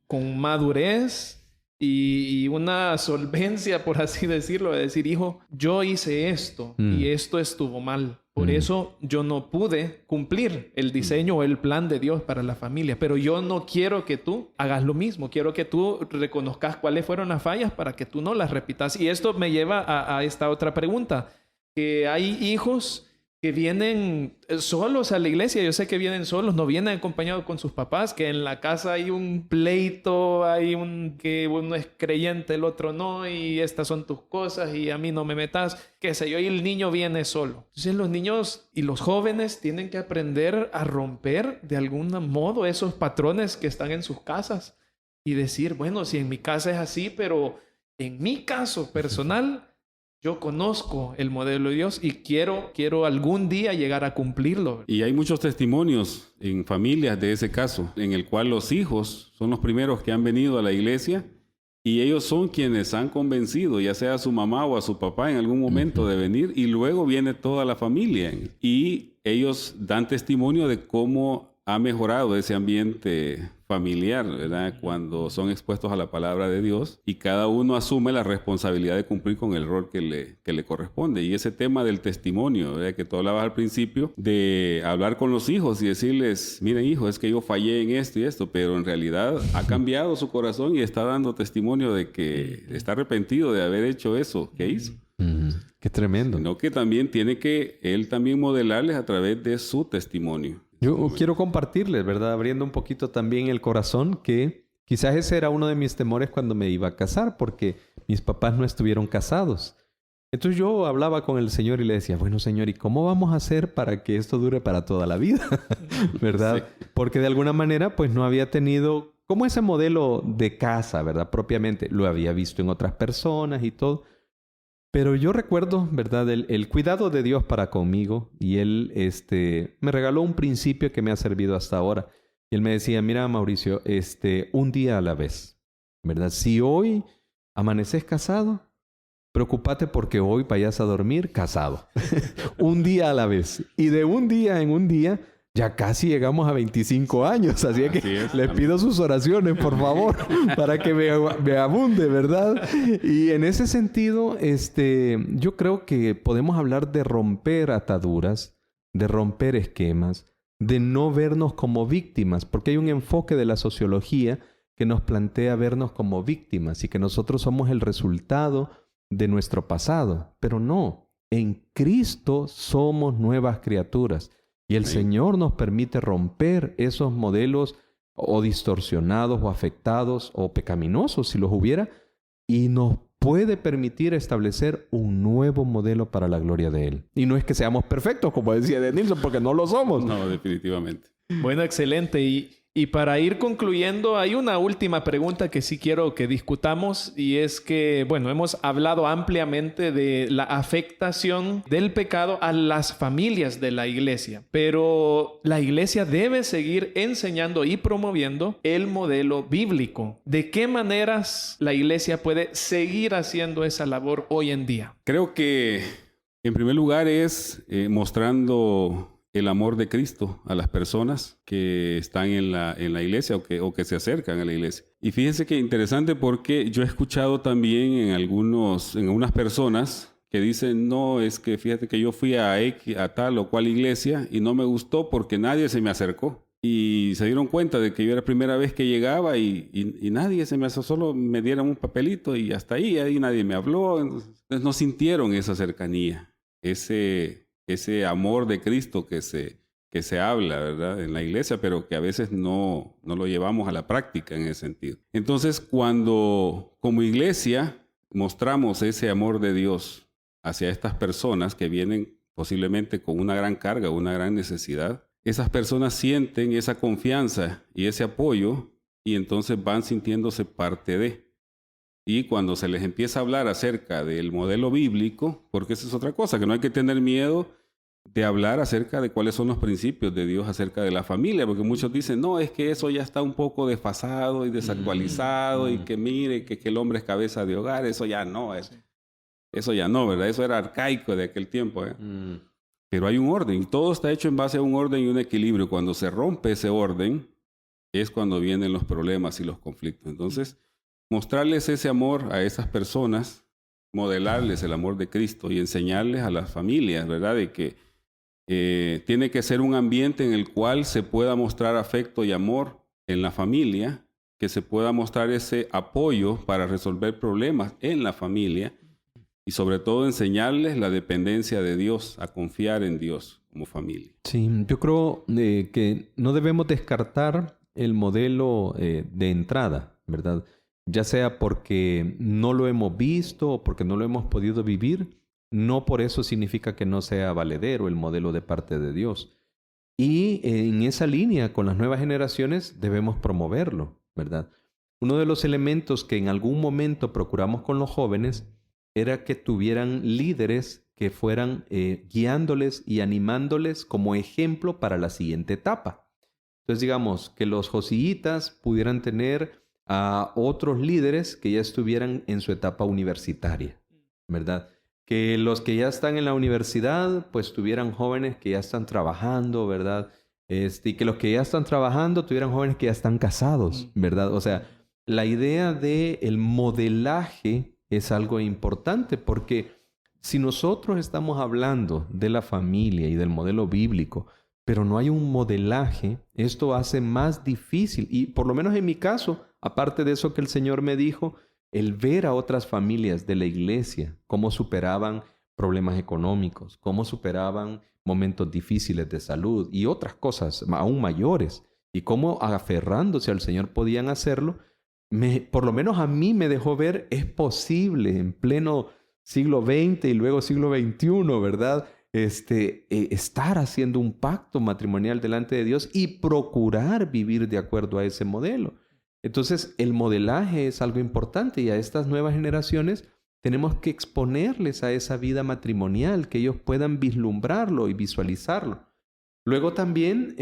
Speaker 2: Con madurez y una solvencia, por así decirlo, de decir, hijo, yo hice esto y esto estuvo mal. Por eso yo no pude cumplir el diseño o el plan de Dios para la familia. Pero yo no quiero que tú hagas lo mismo. Quiero que tú reconozcas cuáles fueron las fallas para que tú no las repitas. Y esto me lleva a esta otra pregunta. Que hay hijos que vienen solos a la iglesia. Yo sé que vienen solos, no vienen acompañados con sus papás, que en la casa hay un pleito, que uno es creyente, el otro no, y estas son tus cosas y a mí no me metas, qué sé yo, y el niño viene solo. Entonces los niños y los jóvenes tienen que aprender a romper de algún modo esos patrones que están en sus casas y decir, bueno, si en mi casa es así, pero en mi caso personal, yo conozco el modelo de Dios y quiero algún día llegar a cumplirlo.
Speaker 4: Y hay muchos testimonios en familias de ese caso, en el cual los hijos son los primeros que han venido a la iglesia y ellos son quienes han convencido, ya sea a su mamá o a su papá en algún momento de venir, y luego viene toda la familia. Y ellos dan testimonio de cómo ha mejorado ese ambiente familiar, ¿verdad? Cuando son expuestos a la palabra de Dios y cada uno asume la responsabilidad de cumplir con el rol que le corresponde. Y ese tema del testimonio, ¿verdad? Que tú hablabas al principio, de hablar con los hijos y decirles, miren hijo, es que yo fallé en esto y esto, pero en realidad ha cambiado su corazón y está dando testimonio de que está arrepentido de haber hecho eso que hizo.
Speaker 3: Qué tremendo.
Speaker 4: Sino que también tiene que él también modelarles a través de su testimonio.
Speaker 3: Yo quiero compartirles, ¿verdad? Abriendo un poquito también el corazón, que quizás ese era uno de mis temores cuando me iba a casar, porque mis papás no estuvieron casados. Entonces yo hablaba con el Señor y le decía, bueno, Señor, ¿y cómo vamos a hacer para que esto dure para toda la vida? ¿Verdad? Sí. Porque de alguna manera, pues no había tenido como ese modelo de casa, ¿verdad? Propiamente. Lo había visto en otras personas y todo. Pero yo recuerdo, ¿verdad? El cuidado de Dios para conmigo, y Él me regaló un principio que me ha servido hasta ahora. Y Él me decía, mira, Mauricio, un día a la vez, ¿verdad? Si hoy amaneces casado, preocúpate porque hoy vayas a dormir casado. Un día a la vez. Y de un día en un día, ya casi llegamos a 25 años, así que les pido sus oraciones, por favor, para que me abunde, ¿verdad? Y en ese sentido, yo creo que podemos hablar de romper ataduras, de romper esquemas, de no vernos como víctimas, porque hay un enfoque de la sociología que nos plantea vernos como víctimas y que nosotros somos el resultado de nuestro pasado, pero no, en Cristo somos nuevas criaturas. Y el Señor nos permite romper esos modelos o distorsionados o afectados o pecaminosos, si los hubiera, y nos puede permitir establecer un nuevo modelo para la gloria de Él. Y no es que seamos perfectos, como decía Denilson, porque no lo somos.
Speaker 4: No, definitivamente.
Speaker 2: Bueno, excelente. Y para ir concluyendo, hay una última pregunta que sí quiero que discutamos, y es que, bueno, hemos hablado ampliamente de la afectación del pecado a las familias de la iglesia, pero la iglesia debe seguir enseñando y promoviendo el modelo bíblico. ¿De qué maneras la iglesia puede seguir haciendo esa labor hoy en día?
Speaker 4: Creo que, en primer lugar, es mostrando el amor de Cristo a las personas que están en la iglesia o que se acercan a la iglesia. Y fíjense que interesante, porque yo he escuchado también en algunas personas que dicen, no, es que fíjate que yo fui a tal o cual iglesia y no me gustó porque nadie se me acercó. Y se dieron cuenta de que yo era la primera vez que llegaba y nadie se me acercó, solo me dieron un papelito y hasta ahí nadie me habló. Entonces no sintieron esa cercanía, ese amor de Cristo que se habla, ¿verdad?, en la iglesia, pero que a veces no lo llevamos a la práctica en ese sentido. Entonces, cuando como iglesia mostramos ese amor de Dios hacia estas personas que vienen posiblemente con una gran carga, una gran necesidad, esas personas sienten esa confianza y ese apoyo, y entonces van sintiéndose parte de. Y cuando se les empieza a hablar acerca del modelo bíblico, porque esa es otra cosa, que no hay que tener miedo de hablar acerca de cuáles son los principios de Dios acerca de la familia, porque muchos dicen, no, es que eso ya está un poco desfasado y desactualizado, y que mire, que el hombre es cabeza de hogar, eso ya no, eso ya no, ¿verdad? Eso era arcaico de aquel tiempo, ¿eh? Pero hay un orden, todo está hecho en base a un orden y un equilibrio. Cuando se rompe ese orden, es cuando vienen los problemas y los conflictos. Entonces, mostrarles ese amor a esas personas, modelarles el amor de Cristo y enseñarles a las familias, ¿verdad?, de que tiene que ser un ambiente en el cual se pueda mostrar afecto y amor en la familia, que se pueda mostrar ese apoyo para resolver problemas en la familia, y sobre todo enseñarles la dependencia de Dios, a confiar en Dios como familia.
Speaker 3: Sí, yo creo que no debemos descartar el modelo de entrada, ¿verdad? Ya sea porque no lo hemos visto o porque no lo hemos podido vivir, no por eso significa que no sea valedero el modelo de parte de Dios. Y en esa línea, con las nuevas generaciones, debemos promoverlo, ¿verdad? Uno de los elementos que en algún momento procuramos con los jóvenes era que tuvieran líderes que fueran guiándoles y animándoles como ejemplo para la siguiente etapa. Entonces, digamos, que los josiitas pudieran tener a otros líderes que ya estuvieran en su etapa universitaria, ¿verdad? Que los que ya están en la universidad, pues tuvieran jóvenes que ya están trabajando, ¿verdad? Y que los que ya están trabajando tuvieran jóvenes que ya están casados, ¿verdad? O sea, la idea del modelaje es algo importante porque si nosotros estamos hablando de la familia y del modelo bíblico, pero no hay un modelaje, esto hace más difícil. Y por lo menos en mi caso, aparte de eso que el Señor me dijo, el ver a otras familias de la iglesia, cómo superaban problemas económicos, cómo superaban momentos difíciles de salud y otras cosas aún mayores, y cómo aferrándose al Señor podían hacerlo, por lo menos a mí me dejó ver, es posible en pleno siglo XX y luego siglo XXI, ¿verdad? Estar haciendo un pacto matrimonial delante de Dios y procurar vivir de acuerdo a ese modelo. Entonces, el modelaje es algo importante y a estas nuevas generaciones tenemos que exponerles a esa vida matrimonial, que ellos puedan vislumbrarlo y visualizarlo. Luego también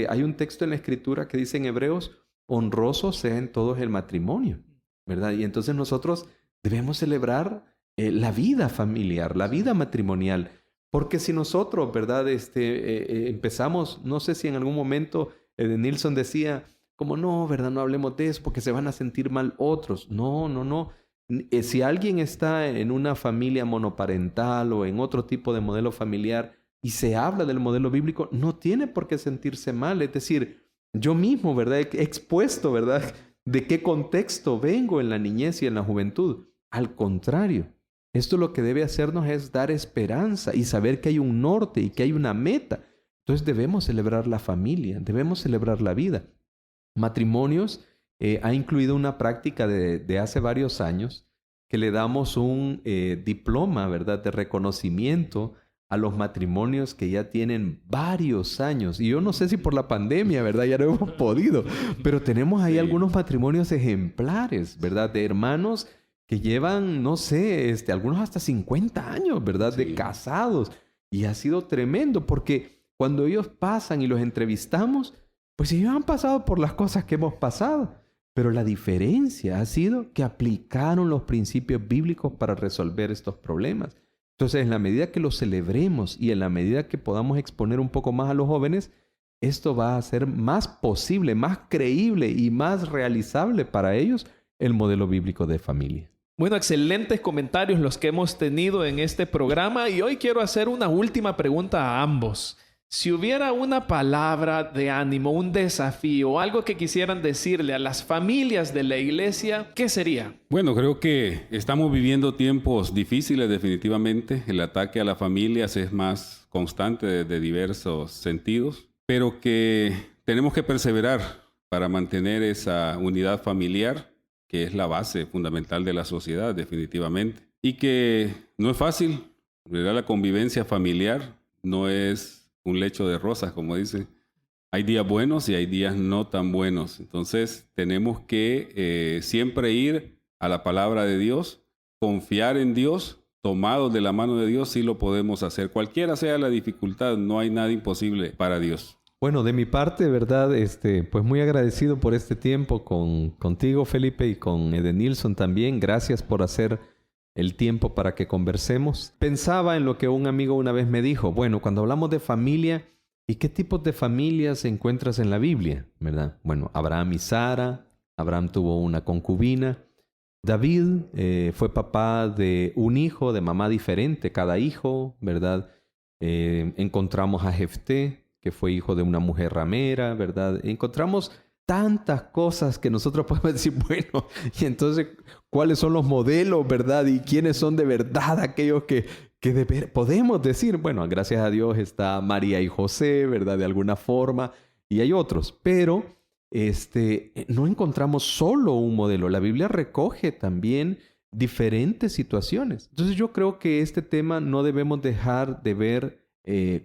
Speaker 3: hay un texto en la Escritura que dice en Hebreos, honroso sea en todos el matrimonio, ¿verdad? Y entonces nosotros debemos celebrar la vida familiar, la vida matrimonial, porque si nosotros, ¿verdad? Empezamos, no sé si en algún momento Nilsson decía, como no, ¿verdad? No hablemos de eso porque se van a sentir mal otros. No. Si alguien está en una familia monoparental o en otro tipo de modelo familiar y se habla del modelo bíblico, no tiene por qué sentirse mal. Es decir, yo mismo, ¿verdad? He expuesto, ¿verdad? De qué contexto vengo en la niñez y en la juventud. Al contrario, esto lo que debe hacernos es dar esperanza y saber que hay un norte y que hay una meta. Entonces debemos celebrar la familia, debemos celebrar la vida. Matrimonios ha incluido una práctica de hace varios años que le damos un diploma, ¿verdad? De reconocimiento a los matrimonios que ya tienen varios años. Y yo no sé si por la pandemia, ¿verdad? Ya no hemos podido, pero tenemos ahí algunos matrimonios ejemplares, ¿verdad? De hermanos que llevan, no sé, algunos hasta 50 años, ¿verdad? De casados. Y ha sido tremendo porque cuando ellos pasan y los entrevistamos, pues ellos han pasado por las cosas que hemos pasado. Pero la diferencia ha sido que aplicaron los principios bíblicos para resolver estos problemas. Entonces, en la medida que los celebremos y en la medida que podamos exponer un poco más a los jóvenes, esto va a ser más posible, más creíble y más realizable para ellos el modelo bíblico de familia.
Speaker 2: Bueno, excelentes comentarios los que hemos tenido en este programa y hoy quiero hacer una última pregunta a ambos. Si hubiera una palabra de ánimo, un desafío, algo que quisieran decirle a las familias de la iglesia, ¿qué sería?
Speaker 4: Bueno, creo que estamos viviendo tiempos difíciles definitivamente. El ataque a las familias es más constante de diversos sentidos, pero que tenemos que perseverar para mantener esa unidad familiar, que es la base fundamental de la sociedad definitivamente. Y que no es fácil, ¿verdad? La convivencia familiar no es un lecho de rosas, como dice. Hay días buenos y hay días no tan buenos. Entonces, tenemos que siempre ir a la palabra de Dios, confiar en Dios, tomados de la mano de Dios, sí lo podemos hacer. Cualquiera sea la dificultad, no hay nada imposible para Dios.
Speaker 3: Bueno, de mi parte, ¿verdad? Pues muy agradecido por este tiempo contigo, Felipe, y con Nilsson también. Gracias por hacer el tiempo para que conversemos. Pensaba en lo que un amigo una vez me dijo. Bueno, cuando hablamos de familia, ¿y qué tipos de familias encuentras en la Biblia? ¿Verdad? Bueno, Abraham y Sara. Abraham tuvo una concubina. David fue papá de un hijo, de mamá diferente, cada hijo, ¿verdad? Encontramos a Jefté, que fue hijo de una mujer ramera, ¿verdad? Encontramos tantas cosas que nosotros podemos decir, bueno, y entonces, ¿cuáles son los modelos, verdad? ¿Y quiénes son de verdad aquellos que podemos decir? Bueno, gracias a Dios está María y José, ¿verdad? De alguna forma, y hay otros, pero no encontramos solo un modelo. La Biblia recoge también diferentes situaciones. Entonces yo creo que este tema no debemos dejar de ver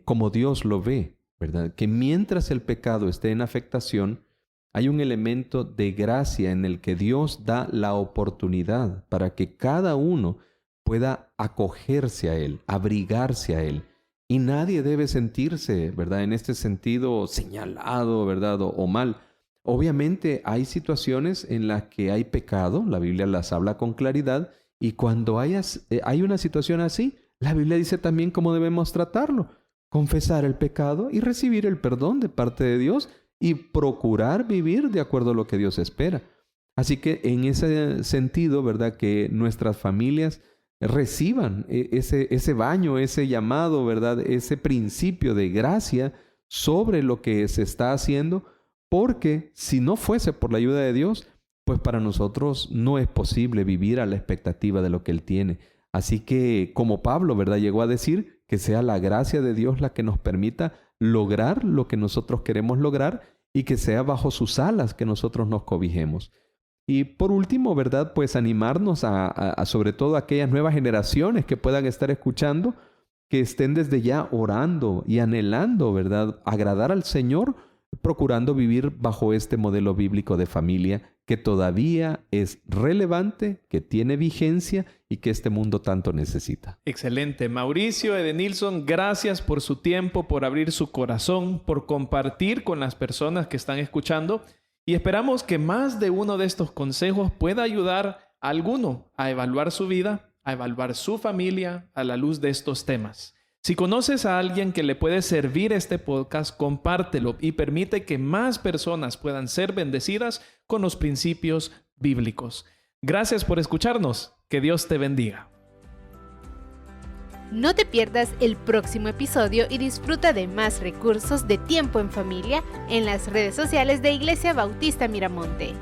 Speaker 3: como Dios lo ve, ¿verdad? Que mientras el pecado esté en afectación, hay un elemento de gracia en el que Dios da la oportunidad para que cada uno pueda acogerse a Él, abrigarse a Él. Y nadie debe sentirse, ¿verdad? En este sentido señalado, ¿verdad? O mal. Obviamente hay situaciones en las que hay pecado, la Biblia las habla con claridad, y cuando hay una situación así, la Biblia dice también cómo debemos tratarlo. Confesar el pecado y recibir el perdón de parte de Dios y procurar vivir de acuerdo a lo que Dios espera. Así que en ese sentido, ¿verdad? Que nuestras familias reciban ese baño, ese llamado, ¿verdad? Ese principio de gracia sobre lo que se está haciendo, porque si no fuese por la ayuda de Dios, pues para nosotros no es posible vivir a la expectativa de lo que Él tiene. Así que, como Pablo, ¿verdad? Llegó a decir que sea la gracia de Dios la que nos permita lograr lo que nosotros queremos lograr y que sea bajo sus alas que nosotros nos cobijemos. Y por último, ¿verdad? Pues animarnos a sobre todo a aquellas nuevas generaciones que puedan estar escuchando, que estén desde ya orando y anhelando, ¿verdad? Agradar al Señor, procurando vivir bajo este modelo bíblico de familia que todavía es relevante, que tiene vigencia y que este mundo tanto necesita.
Speaker 2: Excelente. Mauricio Edenilson, gracias por su tiempo, por abrir su corazón, por compartir con las personas que están escuchando, y esperamos que más de uno de estos consejos pueda ayudar a alguno a evaluar su vida, a evaluar su familia a la luz de estos temas. Si conoces a alguien que le puede servir este podcast, compártelo y permite que más personas puedan ser bendecidas con los principios bíblicos. Gracias por escucharnos. Que Dios te bendiga.
Speaker 1: No te pierdas el próximo episodio y disfruta de más recursos de tiempo en familia en las redes sociales de Iglesia Bautista Miramonte.